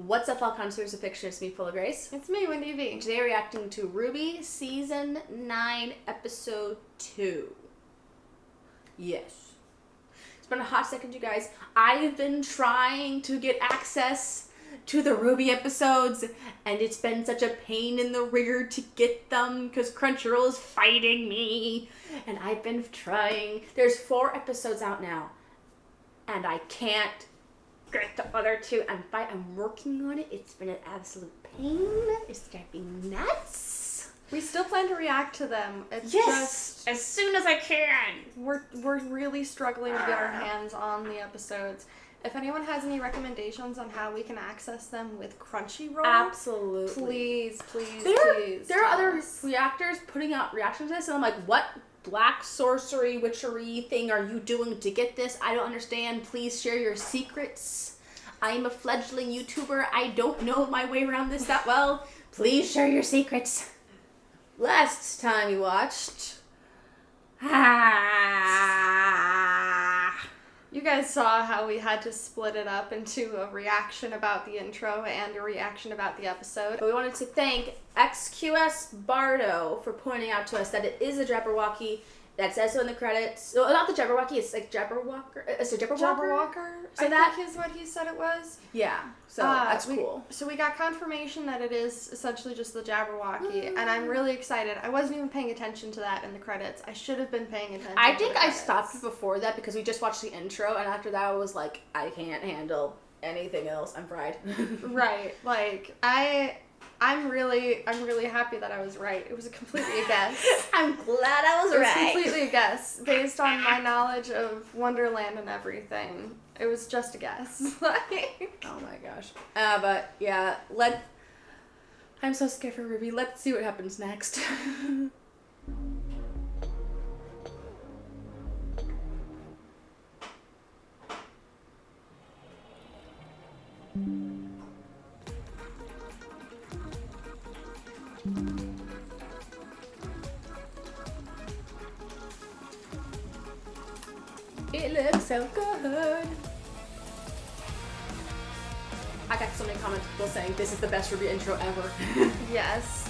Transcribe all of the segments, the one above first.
What's up, all connoisseurs of fiction? It's me, Full0Grace. It's me, Wendy V. Today we're reacting to RWBY Season 9, Episode 2. Yes. It's been a hot second, you guys. I've been trying to get access to the RWBY episodes, and it's been such a pain in the rear to get them because Crunchyroll is fighting me, and I've been trying. There's 4 episodes out now, and I can't get the other 2. I'm working on it. It's been an absolute pain. It's driving me nuts. We still plan to react to them. It's just as soon as I can. We're really struggling to get our hands on the episodes. If anyone has any recommendations on how we can access them with Crunchyroll, absolutely, please. There are other reactors putting out reactions to this, and I'm like, what black sorcery witchery thing are you doing to get this? I don't understand. Please share your secrets. I am a fledgling YouTuber. I don't know my way around this that well. Please share your secrets. Last time you watched, you guys saw how we had to split it up into a reaction about the intro and a reaction about the episode. But we wanted to thank XQS Bardo for pointing out to us that it is a Jabberwocky. That says so in the credits. No, not the Jabberwocky, it's like Jabberwocker. It's a Jabberwocker? So I think is what he said it was. Yeah, so that's cool. So we got confirmation that it is essentially just the Jabberwocky, and I'm really excited. I wasn't even paying attention to that in the credits. I should have been paying attention I think I stopped before that because we just watched the intro, and after that I was like, I can't handle anything else. I'm fried. Right. Like, I'm really happy that I was right. It was completely a guess. I'm glad I was right. It was completely a guess based on my knowledge of Wonderland and everything. It was just a guess. Oh my gosh. But yeah, I'm so scared for RWBY. Let's see what happens next. It looks so good. I got so many comments people saying this is the best RWBY intro ever. Yes.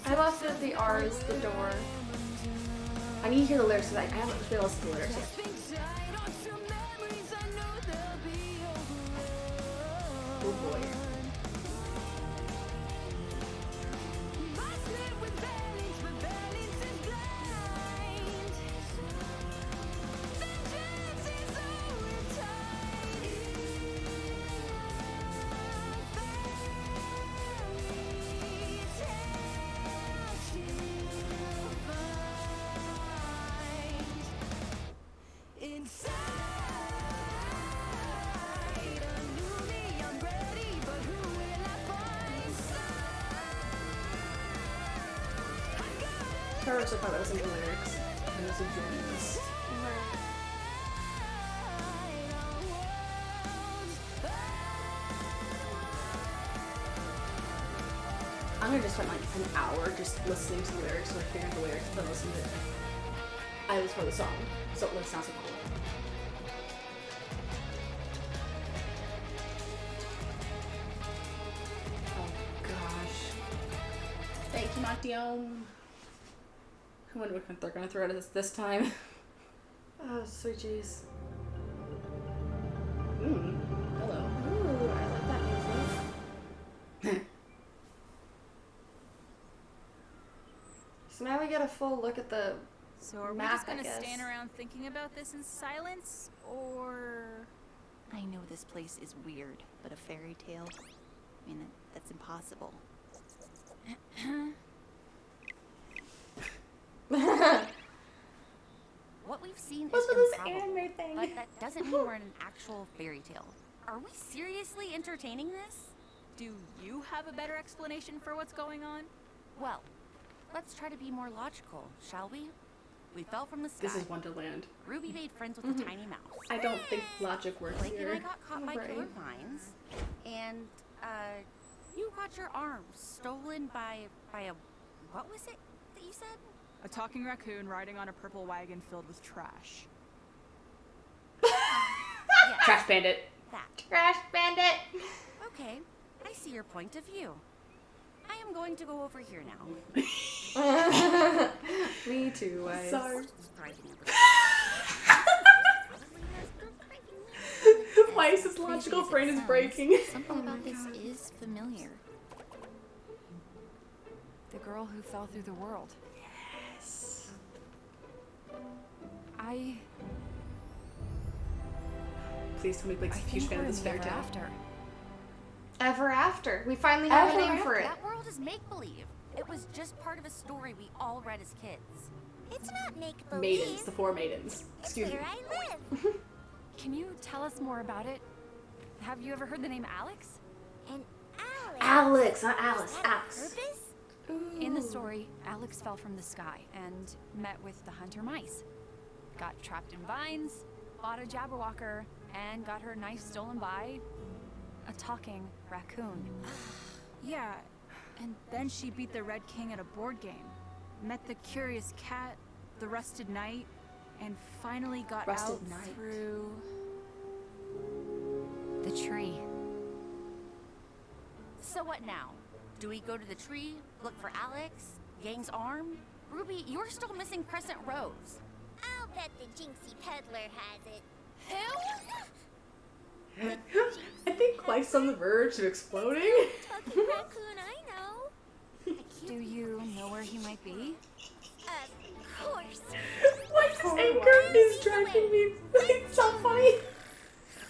I love that the R is the door. I need to hear the lyrics because I haven't really listened to the lyrics yet. Oh boy. So far, that was in the lyrics. And this is Jones. I'm gonna just spend like an hour just listening to the lyrics, so I figure out the lyrics, then listen to it. I was for the song, so it sounds so cool. Oh gosh. Thank you, Montion. I wonder what they're gonna throw at this time. Oh, sweet jeez. Hello. Ooh, I like that music. So now we get a full look at the So are we map, just gonna I guess. stand around thinking about this in silence, or... I know this place is weird, but a fairy tale? I mean, that's impossible. What we've seen is improbable, thing? but that doesn't mean we're in an actual fairy tale. Are we seriously entertaining this? Do you have a better explanation for what's going on? Well, let's try to be more logical, shall we? We fell from the sky. This is Wonderland. RWBY made friends with a tiny mouse. I don't think logic works Blake and I here. got caught by killer vines, and you got your arm stolen by a what was it that you said? A talking raccoon riding on a purple wagon filled with trash. Yeah, Trash bandit. that. Trash bandit. Okay, I see your point of view. I am going to go over here now. Me too, Weiss. Sorry. Surprising Weiss's logical brain is breaking. Something about this is familiar. The girl who fell through the world. Yes. Please tell me Blake's a huge fan of this fairy tale. After. Ever After. We finally have Ever a name for it. That world is make-believe. It was just part of a story we all read as kids. It's not make-believe. Maidens, the four maidens. It's Excuse me. where I live. Can you tell us more about it? Have you ever heard the name Alex? And Alex. Alex, not Alice. Is that Alex. purpose? In the story, Alex fell from the sky and met with the hunter mice. Got trapped in vines, fought a Jabberwocker, and got her knife stolen by a talking raccoon. Yeah, and then she beat the Red King at a board game, met the curious cat, the Rusted Knight, and finally got Rusted out Knight. through... The tree. So what now? Do we go to the tree, look for Alex, Gang's arm? Ruby, you're still missing Crescent Rose. I'll bet the Jinxie Peddler has it. Who? I think Weiss on the verge of exploding. Talking raccoon, I know. Do you know where he might be? Of course. Weiss's anger is driving me. It's so funny.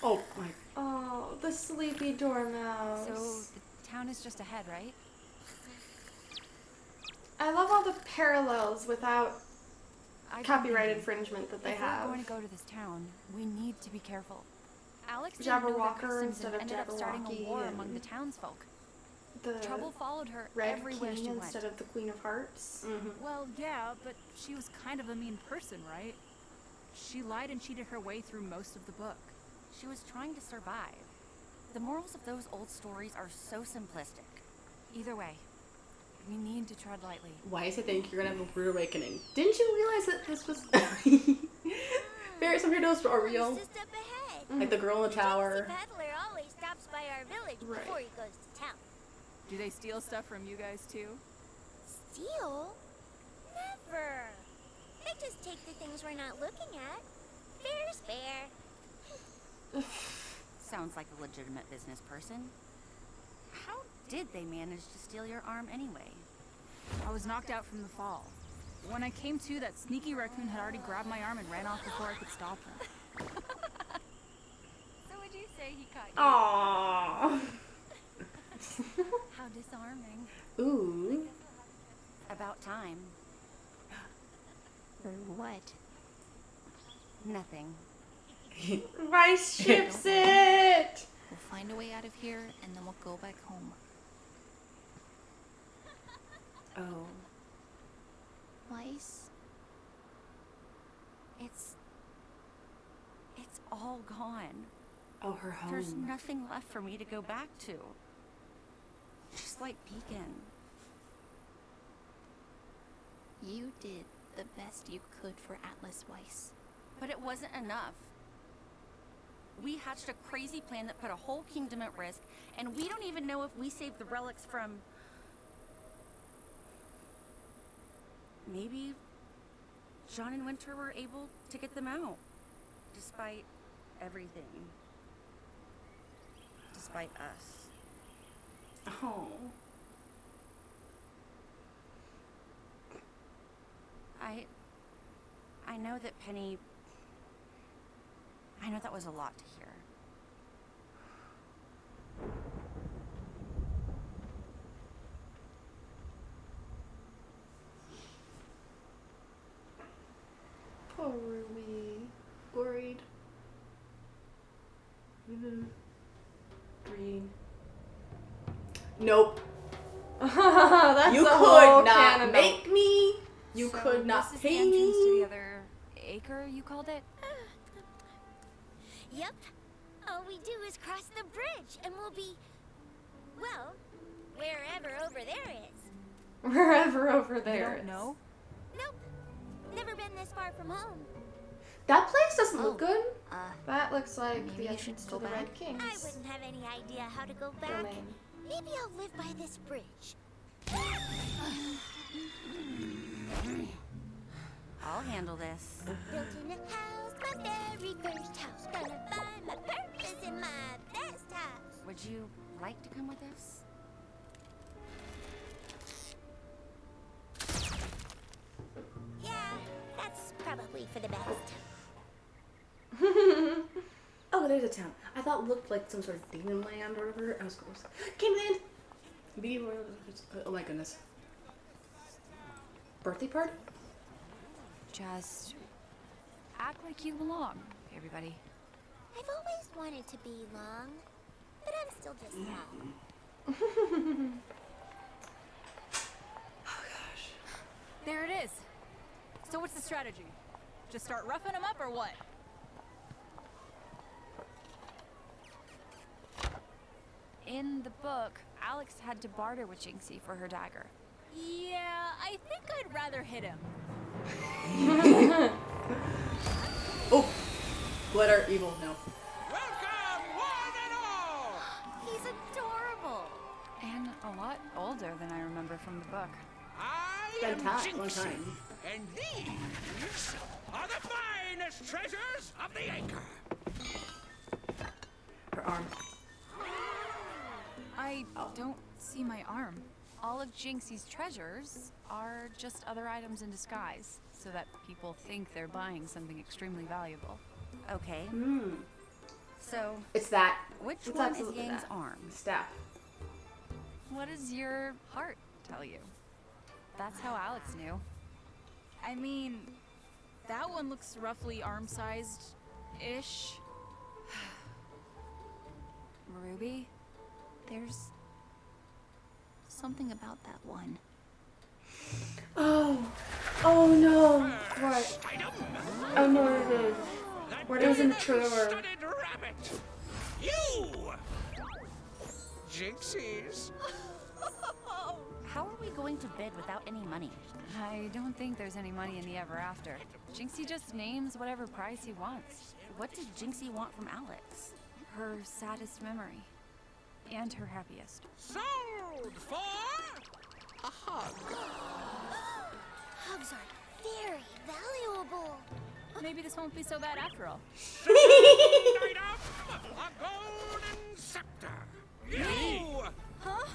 Oh my. Oh, the sleepy dormouse. So the town is just ahead, right? I love all the parallels without I've been copyright thinking, infringement that they if we're have. going to go to this town, we need to be careful. Alex didn't know Jabberwocker their customs instead and of ended up starting a Jabberwocky war and- among the townsfolk. The Trouble followed her Red everywhere King she went. instead of the Queen of Hearts. Well, yeah, but she was kind of a mean person, right? She lied and cheated her way through most of the book. She was trying to survive. The morals of those old stories are so simplistic. Either way, we need to tread lightly. Weiss, I think you're gonna have a rude awakening. Didn't you realize that this was some heroes are real? Just up ahead. Like the girl in the tower. Jinxie Peddler always stops by our village Right. before he goes to town. Do they steal stuff from you guys too? Steal? Never. They just take the things we're not looking at. Fair's fair. Sounds like a legitimate business person. How did they manage to steal your arm anyway? I was knocked out from the fall. When I came to, that sneaky raccoon had already grabbed my arm and ran off before I could stop him. So would you say he caught you? Aww. How disarming. Ooh. About time. For what? Nothing. Weiss ships it! We'll find a way out of here, and then we'll go back home. Oh. Weiss? It's all gone. Oh, her home. There's nothing left for me to go back to. Just like Beacon. You did the best you could for Atlas, Weiss. But it wasn't enough. We hatched a crazy plan that put a whole kingdom at risk, and we don't even know if we saved the relics from... Maybe John and Winter were able to get them out. Despite everything. Despite us. Oh. I know that Penny... I know that was a lot to hear. Poor Ruby. Worried. Green. Nope. That's You a whole could not canon. make me. You So could not this is the pay entrance to me. the other acre, you called it? Yep. All we do is cross the bridge, and we'll be, well, wherever over there is. Wherever over You there. don't know? Nope. Never been this far from home. That place doesn't look good. That looks like Maybe the you entrance should to go the back. Red King's I wouldn't have any idea how to go back. domain. Maybe I'll live by this bridge. I'll handle this. Built in a house, my very first house. Gonna find my purpose in my best house. Would you like to come with us? Yeah, that's probably for the best. Oh, there's a town. I thought it looked like some sort of demon land or whatever. I was close. Kingland! Oh my goodness. Birthday party? Just act like you belong, everybody. I've always wanted to be long, but I'm still just young. There it is. So what's the strategy? Just start roughing them up or what? In the book, Alex had to barter with Jinxie for her dagger. Yeah, I think I'd rather hit him. Oh! Glitter, evil, no. Welcome, one and all! He's adorable. And a lot older than I remember from the book. I Been am time, long Jinxie, time. and these are the finest treasures of the Acre. Her arm. I don't see my arm. All of Jinxie's treasures are just other items in disguise, so that people think they're buying something extremely valuable. Okay. So, It's that. which It's one is absolutely Yang's that. arm? Staff. What does your heart tell you? That's how Alex knew. I mean, that one looks roughly arm-sized-ish. Ruby, there's something about that one. Oh. Oh no. What? Item, Oh no, it is. that It was in the diamond trailer. studded rabbit. You! Jinxies. How are we going to bid without any money? I don't think there's any money in the ever after. Jinxie just names whatever price he wants. What did Jinxie want from Alex? Her saddest memory. And her happiest. Sold for a hug. Hugs are very valuable. Maybe this won't be so bad after all. Item, a golden scepter. You! Huh?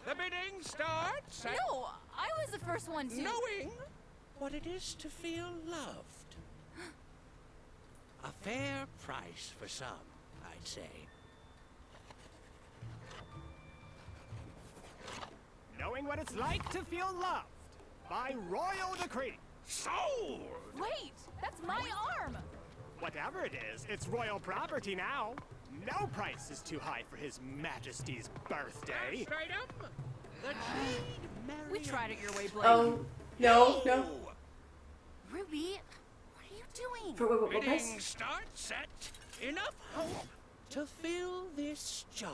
The bidding starts at No, I was the first one to. knowing what it is to feel loved. A fair price for some, I'd say. Knowing what it's like to feel loved by royal decree. Sold! Wait, that's my arm. Whatever it is, it's royal property now. No price is too high for His Majesty's birthday. Next item, the Jade We tried it your way, Blake. Oh. No, no. Ruby, what are you doing? For what Bidding price? starts at enough hope to fill this jar.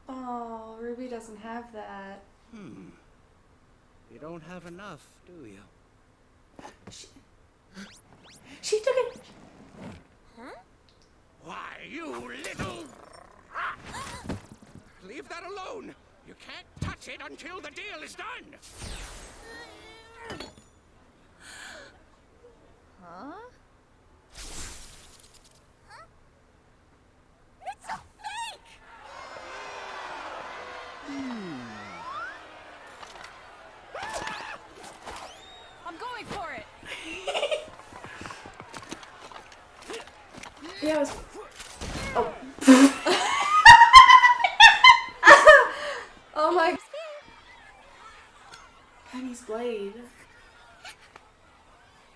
Oh, Ruby doesn't have that. You don't have enough, do you? She took it. Why, you little rat! Leave that alone. You can't touch it until the deal is done. Huh? It's a fake! I'm going for it. Yeah, it was. Oh. Oh my. Penny's blade.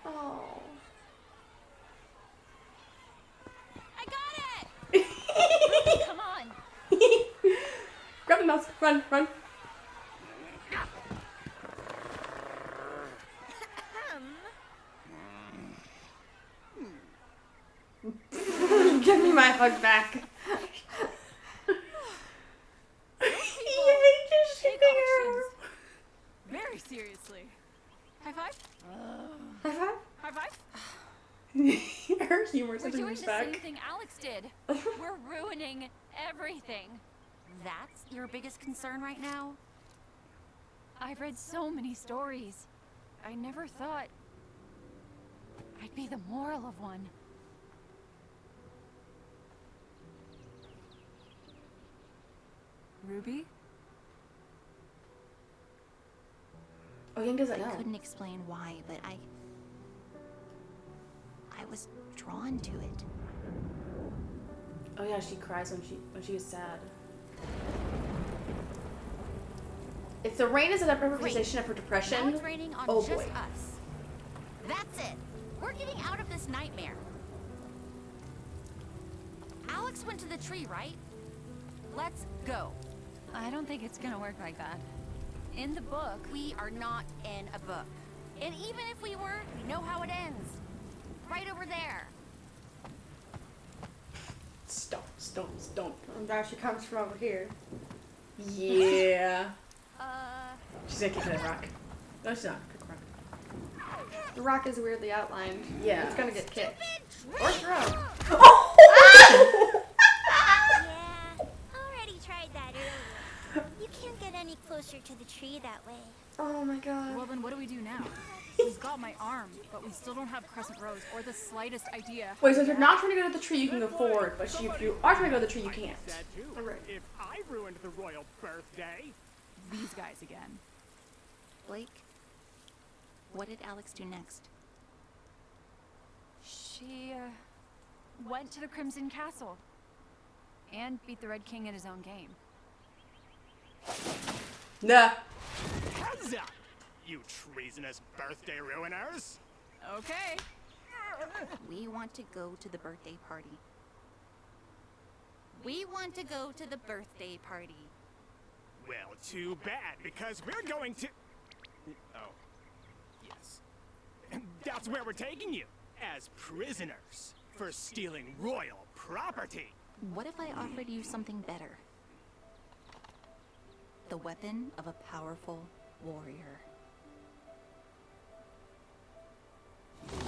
Oh. I got it. Come on. Grab the mouse. Run, run. Give me my hug back. Take auctions very seriously. High five? High five? High five? Her humor We're is doing just the back. same thing Alex did. We're ruining everything. That's your biggest concern right now? I've read so many stories. I never thought I'd be the moral of one. Ruby? Oh, Yang doesn't I know. couldn't explain why, but I was drawn to it. Oh yeah, she cries when she is sad. If the rain is a representation of her Now depression, it's raining on oh just boy. us. That's it. We're getting out of this nightmare. Alex went to the tree, right? Let's go. I don't think it's gonna work like that. In the book, We are not in a book. And even if we were, we know how it ends. Right over there. Stop. And now she comes from over here. Yeah. She's gonna kick that rock. No, she's not. Kick a rock. The rock is weirdly outlined. Yeah. It's gonna get kicked. Or thrown. Yeah, already tried that earlier. You can't get any closer to the tree that way. Oh my god. Well, then what do we do now? We've got my arm, but we still don't have Crescent Rose or the slightest idea. Wait, so if you're not trying to go to the tree, you can go forward, but if you are trying to go to the tree, you I can't. said too. Alright. If I ruined the royal birthday, These guys again. Blake, what did Alex do next? she went to the Crimson Castle and beat the Red King at his own game. Nah. heads up, you treasonous birthday ruiners. Okay. We want to go to the birthday party. We want to go to the birthday party. Well, too bad, because we're going to... Oh, yes. That's where we're taking you, as prisoners, for stealing royal property. What if I offered you something better? The weapon of a powerful warrior.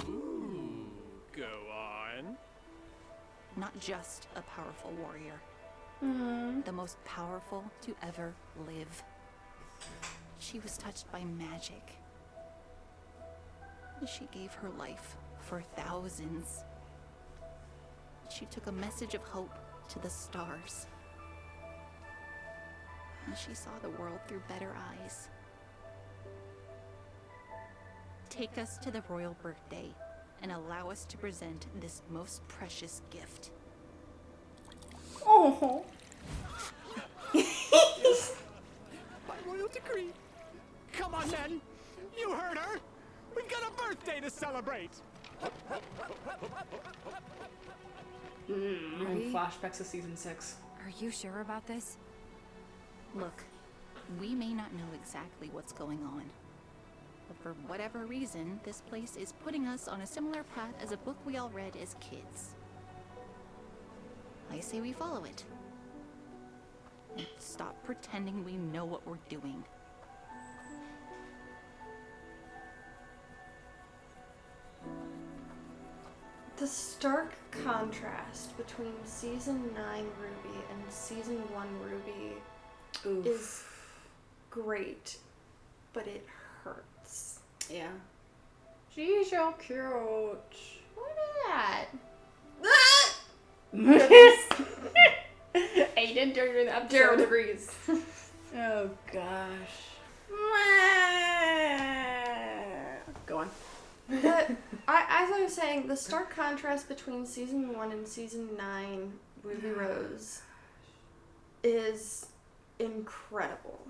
Ooh, go on. Not just a powerful warrior. The most powerful to ever live. She was touched by magic. She gave her life for thousands. She took a message of hope to the stars. And she saw the world through better eyes. Take us to the royal birthday and allow us to present this most precious gift. Oh. By royal decree. Come on, men. You heard her. We've got a birthday to celebrate. Flashbacks to season 6. Are you sure about this? Look, we may not know exactly what's going on, but for whatever reason, this place is putting us on a similar path as a book we all read as kids. I say we follow it. And stop pretending we know what we're doing. The stark contrast between season 9 Ruby and season 1 Ruby Oof. is great, but it hurts. Yeah. She's so cute. What is that? Aiden during the episode. 0 degrees. Oh gosh. Go on. As I was saying, the stark contrast between season 1 and season 9 Ruby Rose is incredible.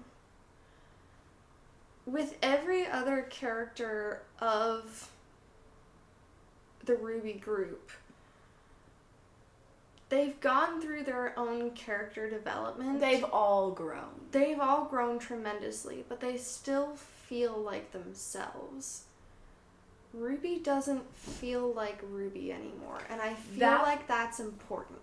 With every other character of the Ruby group, they've gone through their own character development. They've all grown. They've all grown tremendously, but they still feel like themselves. Ruby doesn't feel like Ruby anymore, and I feel like that's important.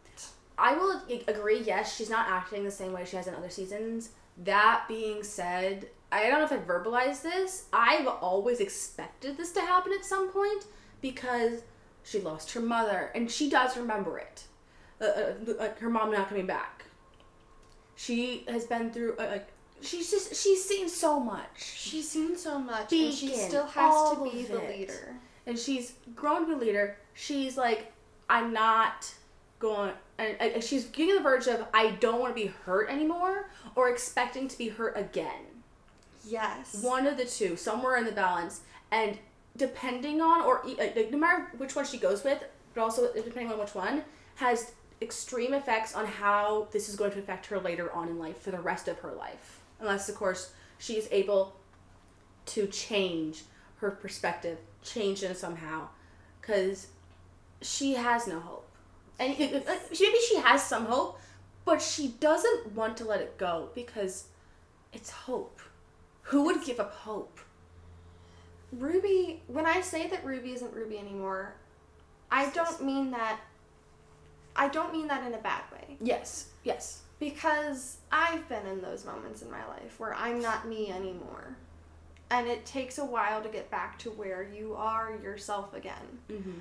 I will agree, yes, she's not acting the same way she has in other seasons. That being said, I don't know if I verbalized this. I've always expected this to happen at some point because she lost her mother and she does remember it. Her mom not coming back. She has been through she's seen so much. She's seen so much, Beacon, and she still has to be the it. leader. And she's grown to be a leader. She's like, I'm not going... And she's getting on the verge of, I don't want to be hurt anymore, or expecting to be hurt again. Yes. One of the two, somewhere in the balance. And depending on, or no matter which one she goes with, but also depending on which one, has extreme effects on how this is going to affect her later on in life for the rest of her life. Unless, of course, she is able to change her perspective, change it somehow, because she has no hope. And maybe she has some hope, but she doesn't want to let it go because it's hope. Who would give up hope? Ruby, when I say that Ruby isn't Ruby anymore, I don't mean that in a bad way. Yes. Because I've been in those moments in my life where I'm not me anymore. And it takes a while to get back to where you are yourself again. Mm-hmm.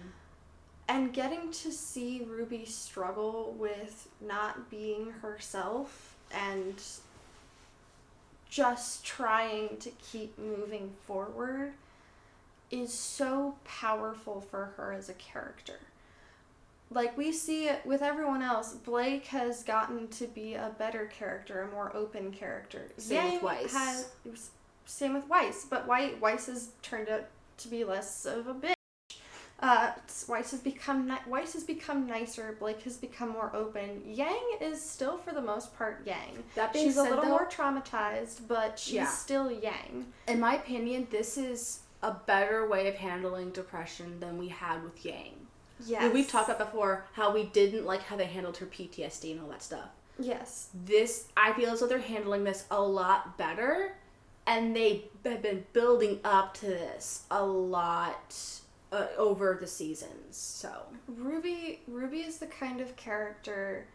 And getting to see Ruby struggle with not being herself and just trying to keep moving forward is so powerful for her as a character. Like, we see it with everyone else. Blake has gotten to be a better character, a more open character. Same with Weiss. Same with Weiss, but Weiss has turned out to be less of a bitch. Weiss has become nicer. Blake has become more open. Yang is still, for the most part, Yang. That being she's said, a little more traumatized, but she's still Yang. In my opinion, this is a better way of handling depression than we had with Yang. Yes. We've talked about before how we didn't like how they handled her PTSD and all that stuff. Yes. This, I feel as though they're handling this a lot better, and they have been building up to this a lot over the seasons. So Ruby is the kind of character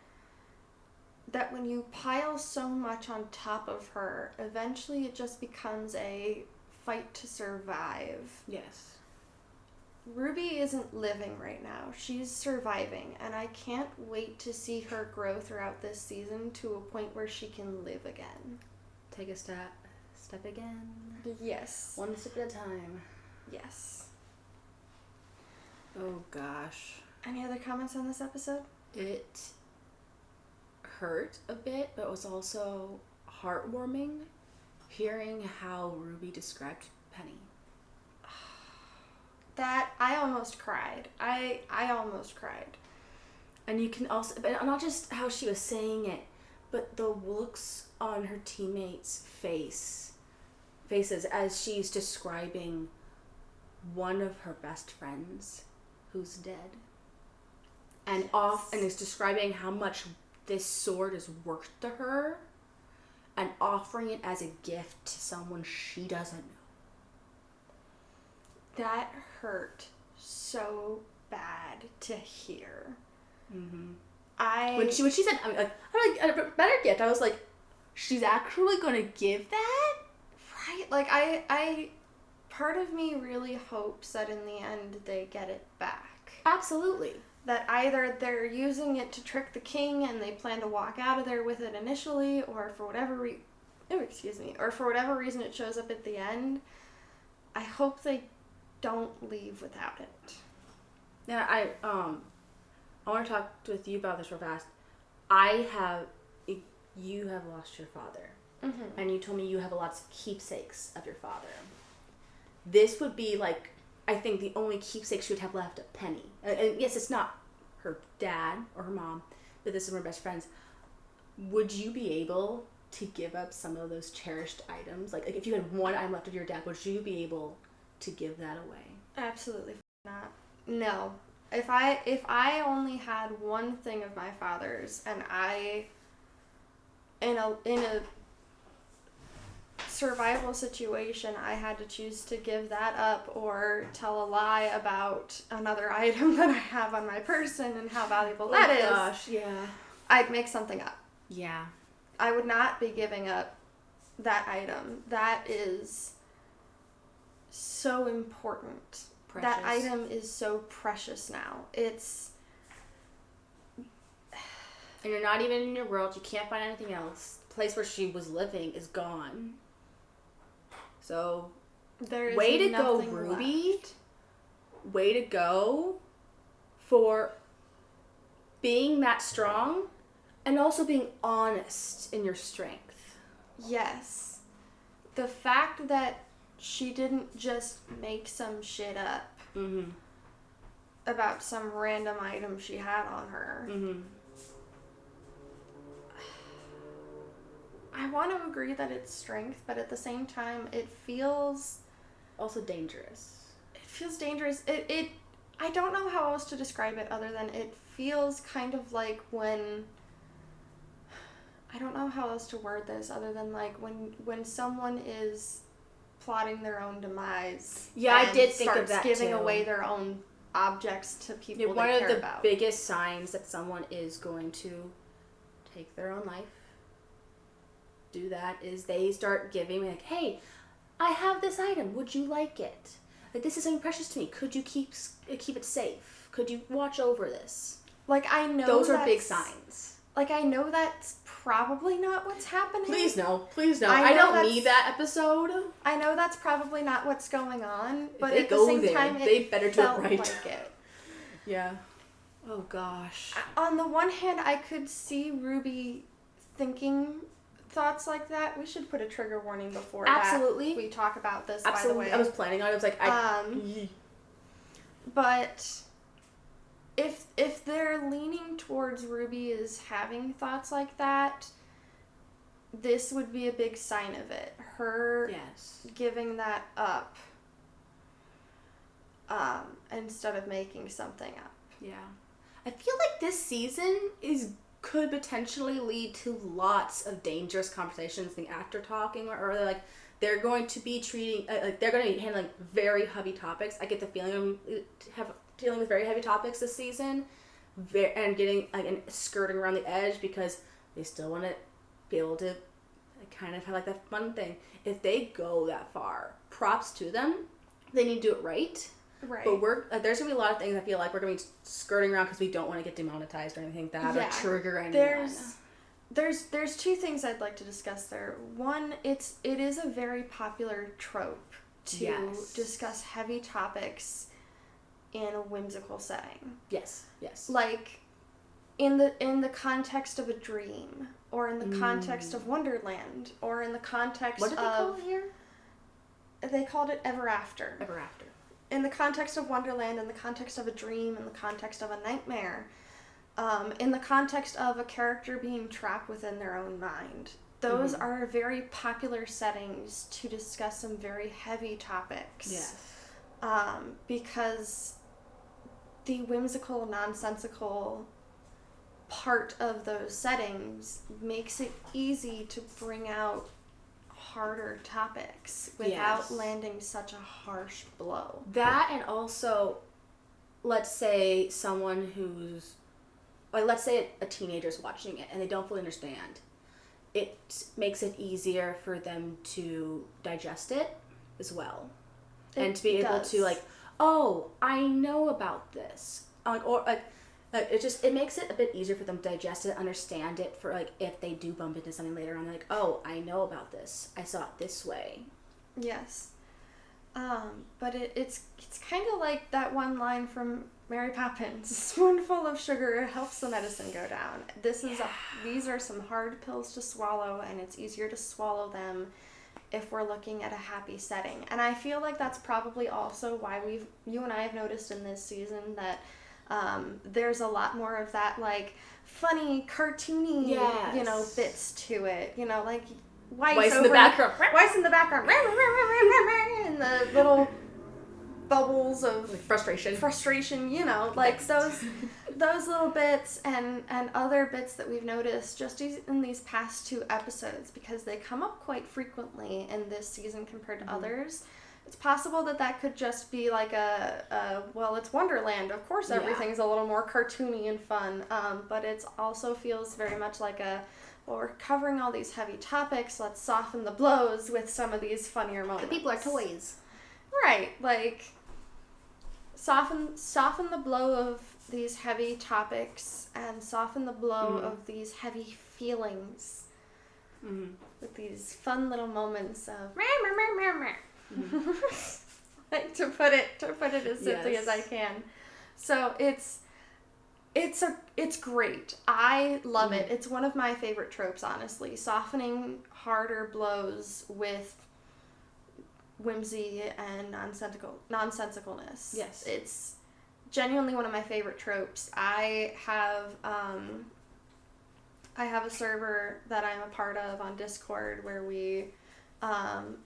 that when you pile so much on top of her, eventually it just becomes a fight to survive. Yes. Ruby isn't living right now. She's surviving, and I can't wait to see her grow throughout this season to a point where she can live again. Take a step again. Yes. One step at a time. Yes. Oh gosh. Any other comments on this episode? It hurt a bit, but it was also heartwarming hearing how Ruby described Penny. That, I almost cried. I almost cried. And you can also, but not just how she was saying it, but the looks on her teammates' faces as she's describing one of her best friends who's dead. And and is describing how much this sword is worth to her and offering it as a gift to someone she doesn't know. That hurt so bad to hear. Mm-hmm. When she said, I mean, like, a better gift, I was like, she's actually gonna give that? Right? Like, I part of me really hopes that in the end they get it back. Absolutely. That either they're using it to trick the king and they plan to walk out of there with it initially, or for whatever reason it shows up at the end. I hope they don't leave without it. Yeah, I want to talk with you about this real fast. You have lost your father. Mm-hmm. And you told me you have lots of keepsakes of your father. This would be, like, I think the only keepsake she would have left of Penny. And yes, it's not her dad or her mom, but this is one of her best friends. Would you be able to give up some of those cherished items? Like if you had one item left of your dad, would you be able to give that away? Absolutely not. No. If I only had one thing of my father's and I in a survival situation I had to choose to give that up or tell a lie about another item that I have on my person and how valuable that is. Gosh, yeah. I'd make something up. Yeah. I would not be giving up that item. That is so important. Precious. That item is so precious now. It's... And you're not even in your world. You can't find anything else. The place where she was living is gone. So, there is way to go, nothing Ruby. left. Way to go for being that strong and also being honest in your strength. Yes. The fact that she didn't just make some shit up about some random item she had on her. I want to agree that it's strength, but at the same time, it feels... Also dangerous. It feels dangerous. I don't know how else to describe it other than it feels kind of like when... I don't know how else to word this other than like when someone is plotting their own demise. Yeah, I did think of that giving too. away their own objects to people Yeah, one they of care the about. biggest signs that someone is going to take their own life, do that, is they start giving like, hey, I have this item. Would you like it? Like, this is something precious to me. Could you keep it safe? Could you watch over this? Like, I know those are big signs. Like, I know that's probably not what's happening. Please no. I don't need that episode. I know that's probably not what's going on, but if at the same time, they it better do felt it right. like it. Yeah. Oh gosh. On the one hand, I could see Ruby thinking thoughts like that. We should put a trigger warning before Absolutely. that we talk about this, Absolutely. by the way. I was planning on it. I was like, But if they're leaning towards Ruby as having thoughts like that, this would be a big sign of it. Her giving that up instead of making something up. Yeah. I feel like this season could potentially lead to lots of dangerous conversations, the actor talking, or they're going to be treating, they're going to be handling very heavy topics. I get the feeling dealing with very heavy topics this season, and getting and skirting around the edge because they still want to be able to kind of have like that fun thing. If they go that far, props to them. They need to do it right. Right. But there's gonna be a lot of things I feel like we're gonna be skirting around because we don't want to get demonetized or anything like that, or trigger anyone. There's two things I'd like to discuss there. One, it is a very popular trope to discuss heavy topics in a whimsical setting. Yes. Like in the context of a dream, or in the context of Wonderland, or in the context what did they call it here? They called it Ever After. Ever After. In the context of Wonderland, in the context of a dream, in the context of a nightmare, in the context of a character being trapped within their own mind. Those are very popular settings to discuss some very heavy topics. Yes. Because the whimsical, nonsensical part of those settings makes it easy to bring out harder topics without landing such a harsh blow. That, and also, let's say someone who's, let's say a teenager's watching it and they don't fully understand. It makes it easier for them to digest it as well. And to be able to oh, I know about this. It makes it a bit easier for them to digest it, understand it, for if they do bump into something later on, they're like, oh, I know about this. I saw it this way. Yes. But it's kind of like that one line from Mary Poppins. A spoonful of sugar helps the medicine go down. These are some hard pills to swallow, and it's easier to swallow them if we're looking at a happy setting. And I feel like that's probably also why you and I have noticed in this season that there's a lot more of that funny, cartoony, bits to it. Weiss in the background. Weiss in the background. And the little bubbles of frustration, those little bits and other bits that we've noticed just in these past 2 episodes, because they come up quite frequently in this season compared to others. It's possible that could just be like well, it's Wonderland. Of course, everything's a little more cartoony and fun. But it also feels very much like well, we're covering all these heavy topics. Let's soften the blows with some of these funnier moments. The people are toys. Right, like soften the blow of these heavy topics and soften the blow of these heavy feelings with these fun little moments of like to put it as simply as I can. So it's great. I love it. It's one of my favorite tropes, honestly. Softening harder blows with whimsy and nonsensicalness. Yes. It's genuinely one of my favorite tropes. I have a server that I'm a part of on Discord where we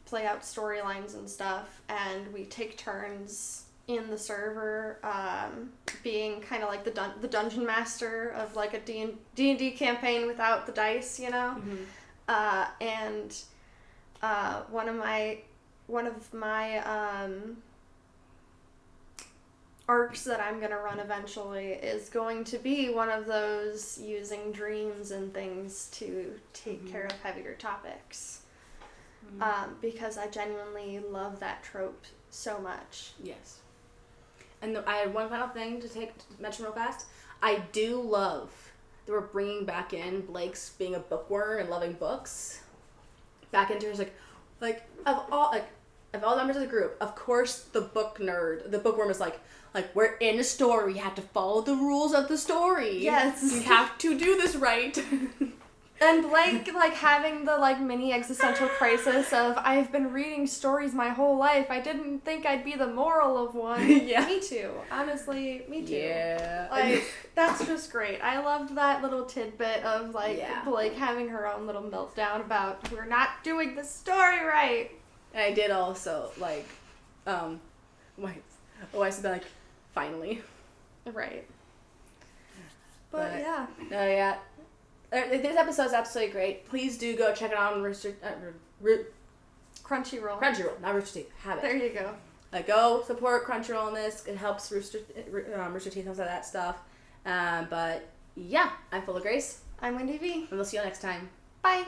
play out storylines and stuff, and we take turns in the server being kind of like the dungeon master of like a D&D campaign without the dice, you know? And one of my arcs that I'm gonna run eventually is going to be one of those using dreams and things to take care of heavier topics. Because I genuinely love that trope so much. Yes. And I had one final thing to mention real fast. I do love that we're bringing back in Blake's being a bookworm and loving books. Back into his like of all the members of the group, of course the bookworm is like we're in a story, you have to follow the rules of the story. Yes. You have to do this right. And Blake, like, having the, like, mini existential crisis of, I've been reading stories my whole life. I didn't think I'd be the moral of one. Yeah. Me too. Honestly, me too. Yeah. Like, that's just great. I loved that little tidbit of, like, Blake having her own little meltdown about, we're not doing the story right. And I did also, like, I said, like, finally. Right. But yeah. No, yeah. This episode is absolutely great. Please do go check it out on Crunchyroll. Crunchyroll, not Rooster Teeth. Have it. There you go. Go support Crunchyroll on this. It helps Rooster Teeth, helps all that stuff. But yeah, I'm Full of Grace. I'm Wendy V. And we'll see you next time. Bye.